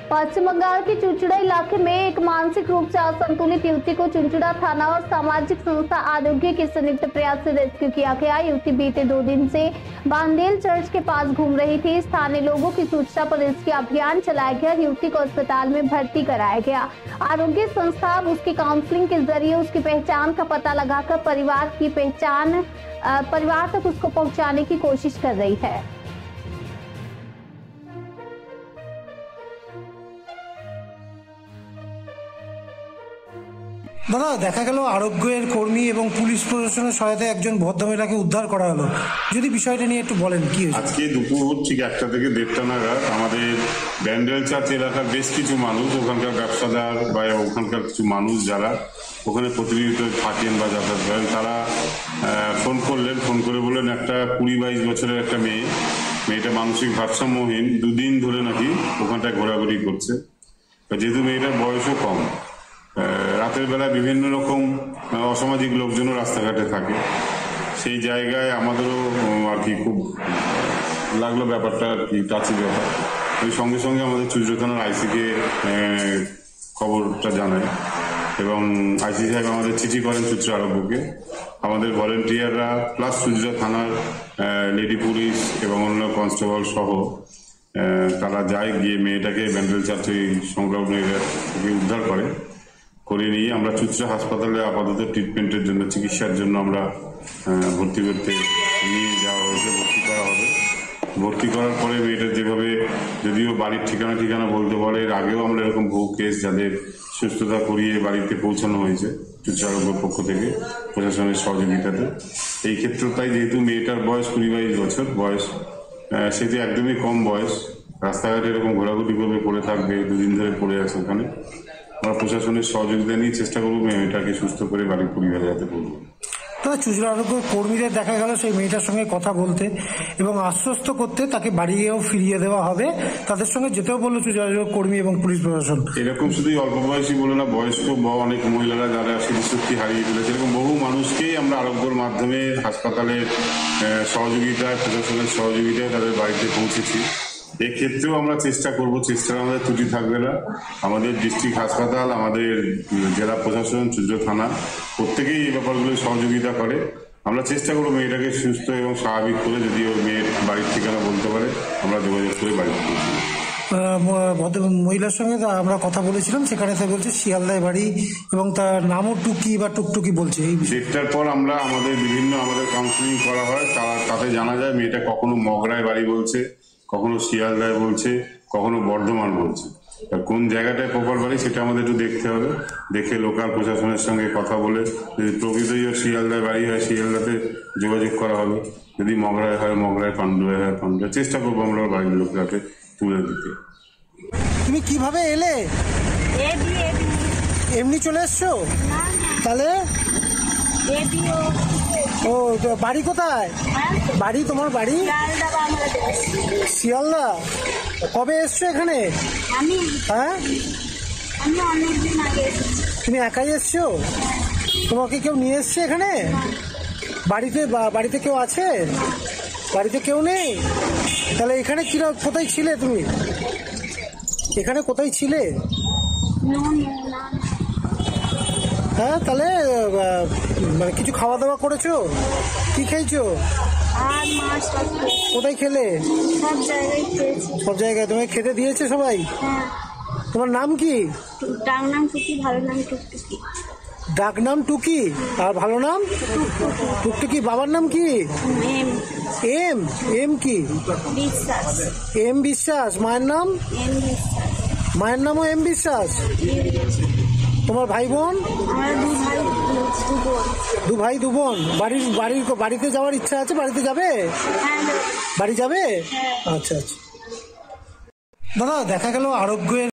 पश्चिम बंगाल के चुचुड़ा इलाके में एक मानसिक रूप से असंतुलित युवती को चुचुड़ा थाना और सामाजिक संस्था आरोग्य के संयुक्त प्रयास से रेस्क्यू किया गया। युवती बीते 2 दिन से बांदेल चर्च के पास घूम रही थी। स्थानीय लोगों की सूचना पर रेस्क्यू अभियान चलाया गया। युवती को अस्पताल में भर्ती कराया गया। आरोग्य संस्था उसकी काउंसलिंग के जरिए उसकी पहचान का पता लगाकर परिवार तक उसको पहुँचाने की कोशिश कर रही है। দাদা, দেখা গেল আরোগ্যের কর্মী এবং পুলিশ প্রশাসনের সহায়তায় একজন ভদ্রমহিলাকে উদ্ধার করা হলো। যদি বিষয়টা নিয়ে একটু বলেন কি হয়েছে? আজকে দুপুর ঠিক 1টা থেকে 1:30 নাগাদ আমাদের ব্যান্ডেল চার্চ এলাকার বেশ কিছু মানুষ, ওখানকার ব্যবসাদার বা ওখানকার কিছু মানুষ যারা ওখানে প্রতিনিয়ত থাকেন বা যাতায়াত করেন, তারা ফোন করে বললেন একটা 20-22 বছরের একটা মেয়েটা মানসিক ভারসাম্যহীন 2 দিন ধরে নাকি ওখানটায় ঘোরাঘুরি করছে। যেহেতু মেয়েটার বয়সও কম, রাতের বেলা বিভিন্ন রকম অসামাজিক লোকজনও রাস্তাঘাটে থাকে, সেই জায়গায় আমাদেরও আর কি খুব লাগলো ব্যাপারটা, আর কি টাচি ব্যাপার। ওই সঙ্গে সঙ্গে আমাদের চুচুড়া থানার আইসিকে খবরটা জানায় এবং আইসি সাহেব আমাদের চিঠি করেন চুচুড়া আরোগ্যকে। আমাদের ভলেন্টিয়াররা প্লাস চুচুড়া থানার লেডি পুলিশ এবং অন্য কনস্টেবল সহ তারা যায়, গিয়ে মেয়েটাকে ব্যান্ডেল চার্চে সংলগ্ন থেকে উদ্ধার করে নিয়ে আমরা চুচুড়া হাসপাতালে আপাতত ট্রিটমেন্টের জন্য, চিকিৎসার জন্য আমরা ভর্তি করতে নিয়ে যাওয়া হয়েছে, ভর্তি করা হবে। ভর্তি করার পরে মেয়েটার যেভাবে, যদিও বাড়ির ঠিকানা বলতে পারে, এর আগেও আমরা এরকম বহু কেস যাদের সুস্থতা করিয়ে বাড়িতে পৌঁছানো হয়েছে চুচুড়া আরোগ্যের পক্ষ থেকে প্রশাসনের সহযোগিতাতে। এই ক্ষেত্রটাই যেহেতু মেয়েটার বয়স 20-22 বছর বয়স, সেটি একদমই কম বয়স, রাস্তাঘাটে এরকম ঘোরাঘুরি করবে, পড়ে থাকবে, 2 দিন ধরে পড়ে আছে ওখানে। আমরা প্রশাসনের সহযোগিতা নিয়ে চেষ্টা করবো মেয়েটাকে সুস্থ করে বাড়ির পরিবারে যাতে করবো। তবে চুচুড়া আরোগ্য কর্মীদের দেখা গেল সেই মেয়েটার সঙ্গে কথা বলতে এবং আশ্বস্ত করতে তাকে বাড়িও ফিরিয়ে দেওয়া হবে। তাদের সঙ্গে যেতেও বললো চুচুড়া আরোগ্য কর্মী এবং পুলিশ প্রশাসন। এরকম শুধুই অল্প বয়সী বলে না, বয়স্ক বা অনেক মহিলারা যারা স্মৃতিশক্তি হারিয়ে ফেলেছে, এরকম বহু মানুষকেই আমরা আরোগ্যের মাধ্যমে হাসপাতালের সহযোগিতায়, প্রশাসনের সহযোগিতায় তাদের বাড়িতে পৌঁছেছি। এক্ষেত্রেও আমরা চেষ্টা করব, চেষ্টার আমাদের ত্রুটি থাকবে না। আমাদের ডিস্ট্রিক্ট হাসপাতাল, আমাদের জেলা প্রশাসন, চুচুড়া থানা প্রত্যেকেই এই ব্যাপারগুলো সহযোগিতা করে। আমরা চেষ্টা করবো মেয়েটাকে সুস্থ এবং স্বাভাবিক করে, যদি ওর মেয়ের বাড়ির ঠিকানা বলতে পারে, আমরা যোগাযোগ করে বাড়িতে পৌঁছি। মহিলার সঙ্গে আমরা কথা বলেছিলাম, সেখানে সে বলছে শিয়ালদায় বাড়ি এবং তার নামও টুকি বা টুকটুকি বলছে। দেড়টার পর আমরা আমাদের কাউন্সিলিং করা হয়, তাতে জানা যায় মেয়েটা কখনো মগরায় বাড়ি বলছে, কখনো শিয়ালদায় বলছে, কখনো বর্ধমান বলছে। কোন জায়গাটায় প্রপার বাড়ি সেটা আমাদের একটু দেখতে হবে। দেখে লোকাল প্রশাসনের সঙ্গে কথা বলে, যদি প্রকৃতই শিয়ালদায় বাড়ি হয় শিয়ালদাতে যোগাযোগ করা হবে, যদি মগরায় হয় মগরায়, পান্ডুয়ায় হয় পান্ডুয়ায়। চেষ্টা করবো আমরা বাড়ির লোকরাকে তুলে দিতে। তুমি কিভাবে এলে? এমনি চলে এসছো? তাহলে ও বাড়ি কোথায়? বাড়ি তোমার বাড়ি শিয়ালদা। কবে এসছো এখানে? হ্যাঁ, তুমি একাই এসছো? তোমাকে কেউ নিয়ে এসছে এখানে? বাড়িতে কেউ আছে? বাড়িতে কেউ নেই? তাহলে এখানে কোথায় ছিলে তুমি? এখানে কোথায় ছিলে? হ্যাঁ, তাহলে মানে কিছু খাওয়া দাওয়া করেছো? কি খেয়েছো? কোথায় খেলে? সব জায়গায় তোমায় খেতে দিয়েছে সবাই? তোমার নাম কি? ডাক নাম টুকি, ভালো নাম টুকটুকি। ডাক নাম টুকি আর ভালো নাম টুকটুকি। বাবার নাম কি? এম কি? বিশ্বাস। এম বিশ্বাস। মায়ের নাম? মায়ের নামও এম বিশ্বাস। তোমার ভাই বোন? দু ভাই দু বোন। বাড়িতে যাওয়ার ইচ্ছা আছে? বাড়িতে যাবে? বাড়ি যাবে? আচ্ছা আচ্ছা। দাদা, দেখা গেল আরোগ্যের